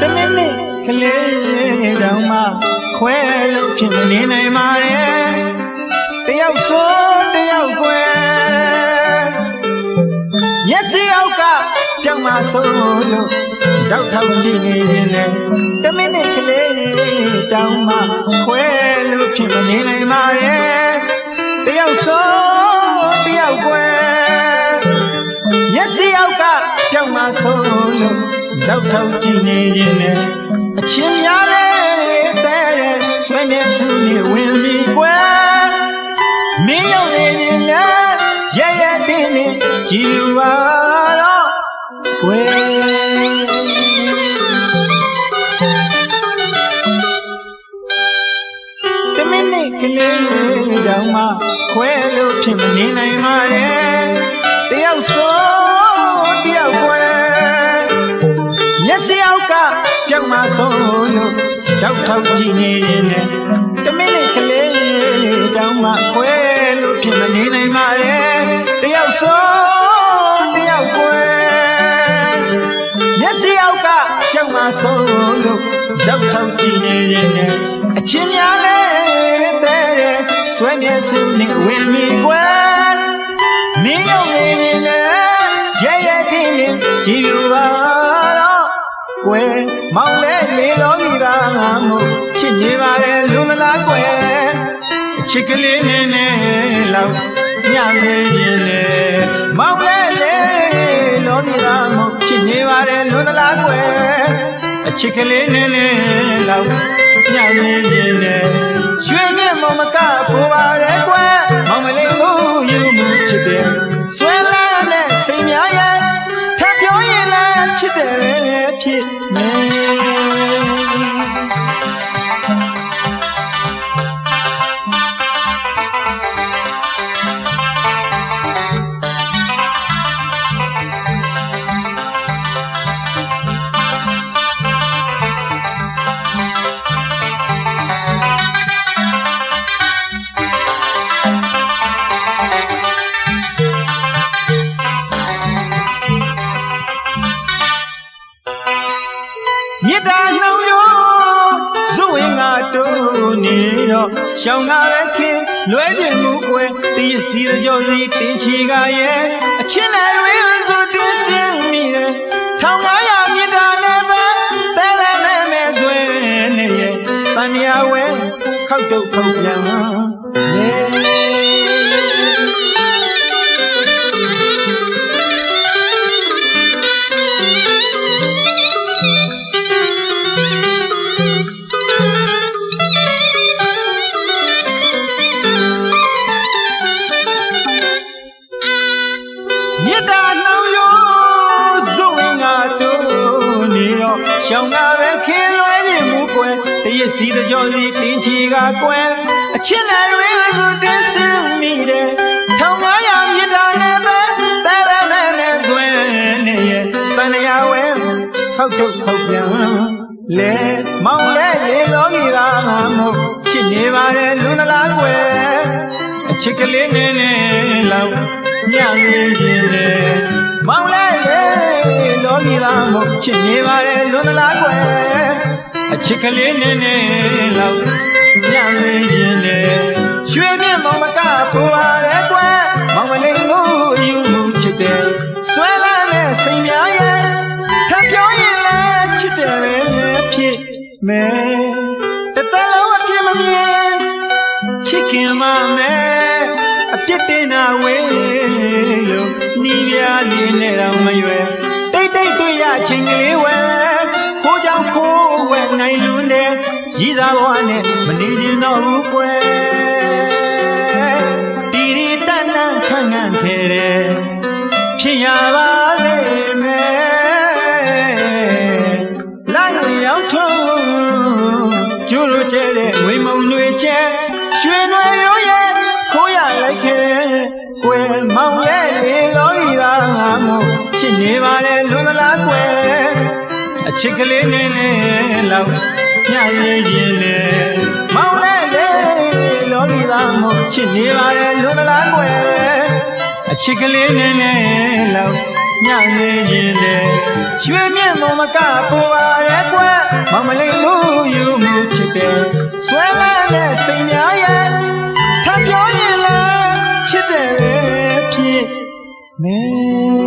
တမင်းနဲ့ကလေးတောင်မှခွဲလို့ဖြစ်မနေနိုင်ပါရဲ့တယောက်ဆိုတယောက်ကွယ်မျက်စိအောက်ကပြောင်းမှဆိုလို့တောက်ထောက်ကြည့်နေရင်လေတမင်းနဲ့ကလေးတောင်မှခွဲလို့ဖြစ်မနေနိုင်ပါရဲ့တယောက်ဆိုတယောက်ကွယ်မျက်စိအောက်ကပြောင်းမှဆိုလို့တောက်ထောက်ကြည့်နေရင်လေအချင်းများလေတဲ့ဆွေးမြေစုနေဝင်ပြီးကွယ်မင်းရောက်နေရင်လည်းရဲရဲတင်းတင်းကြည်လူပါတော့ကွယ်တမင်းနဲ့ကလေးတောင်မှခွဲလို့ဖြစ်မနေနိုင်ပါနဲ့တယောက်ဆိုတယောက်ကွယ်မျက်စိအောက်ကပြောင်းမှဆိုလို့တောက်ထောက်ကြည့်နေရင်လည်းတမင်းနဲ့ကလေးတောင်မှခွဲလို့ဖြစ်မနေနိုင်ပါနဲ့တယောက်ဆိုတယောက်ကွယ်မျက်စိအောက်ကပြောင်းမှဆိုလို့တောက်ထောက်ကြည့်နေရင်လည်းအချင်းများလေတဲ့ဆွေးမြေစုနေဝင်ပြီးကွယ်မင်းရောက်နေရင်လည်းရဲရဲတင်းတင်းကြည်လူပါတော့ကွယ်မောင်လဲလေလောကြီးကမို့ချစ်နေပါလေလူမလားကွယ်အချစ်ကလေးနဲ့လောက်ညနေရင်လေမောင်လဲလေလောကြီးကမို့ချစ်နေပါလေလူမလားကွယ်အချစ်ကလေးနဲ့လောက်ညနေရင်လေရွှေမြင့်မမကပူပါလေကွယ်မောင်မလေးမှုယူမှုချစ်တယ်ဆွဲလာတဲ့စိတ်များရဲ့ထပ်ပြောရင်လည်းချစ်တယ်ဖြစ်မယ်မြစ်တာနှုံရိုးဇွဝင်ကတိုးနေတော့ရှောင်းကားပဲခင်လွဲကျင်မှုကွယ်တရစီကြောစီတင်းချီကရဲ့အချင်းလည်းဝေးဆိုတင်းစင်းမိတယ်1500မြစ်တာနဲ့ပဲတဲတဲမဲမဲဆွဲနေရဲ့တန်ရဝဲခောက်တုတ်ခောက်ပြန်လေရှောင်းကားပဲခင်လွဲခြင်းမူကွယ်တရစီကြောစီတင်းချီကကွယ်အချင်းလည်းတွေဆိုတင်းစင်းမိတယ်1500မြစ်တာနဲ့ပဲတဲတဲမဲမဲဆွဲနေရဲ့တန်ရဝဲခောက်တုတ်ခောက်ပြန်လေမောင်လဲလေလောကြီးကမို့ချစ်နေပါလေလူနလားကွယ်အချစ်ကလေးနဲ့လောက်ညနေရင်လေမောင်လဲလေလောကြီးကမို့ချစ်နေပါလေလူနလားကွယ်အချစ်ကလေးနဲ့လောက်ညနေရင်လေရွှေမြင့်မောင်မကပူပါလေကွယ်မောင်မလေးကိုယူမှုချစ်တယ်ဆွဲလာတဲ့စိတ်များရဲ့ထပ်ပြောရင်လည်းချစ်တယ်ဖြစ်မယ်တတလုံးအပြစ်မမြင်ချစ်ခင်မမယ်အပြစ်တင်တာဝေးလို့နီးပြားလေးနဲ့တော့မရွယ်တိတ်တိတ်တွေ့ရချင်းကလေးဝဲခိုးကြောင်ခိုးဝဲနိုင်လွန်းတဲ့ရည်စားဘဝနဲ့မနေချင်တော့ဘူးကွယ်တီရီတန်တန်ခန့်ခန့်ထဲတယ်ဖြစ်ရပါစေမယ်လိုက်ရောက်ထုံးကျိုးလိုကျဲတဲ့ဝိမုံတွေကျဲရွှေတွေရိုးရဲ့ခိုးရလိုက်ခဲ့ကွယ်မောင်ရဲ့လေလောကြီးသာမို့ချစ်နေပါလေလူသလားကွယ်အချစ်ကလေးနဲ့လောက်ညရေးခြင်းလေမောင်ရဲ့လေလောကြီးသာမို့ချစ်နေပါလေလူသလားကွယ်အချစ်ကလေးနဲ့လောက်ည ညနေရင်လေရွှေမြင့်မောင်မကပူပါရဲ့ကွယ်မောင်မလေးမှုယူမှုချစ်တယ်ဆွဲလန်းတဲ့စိတ်များရဲ့ထပ်ပြောရင်လည်းချစ်တယ်ဖြစ်မယ်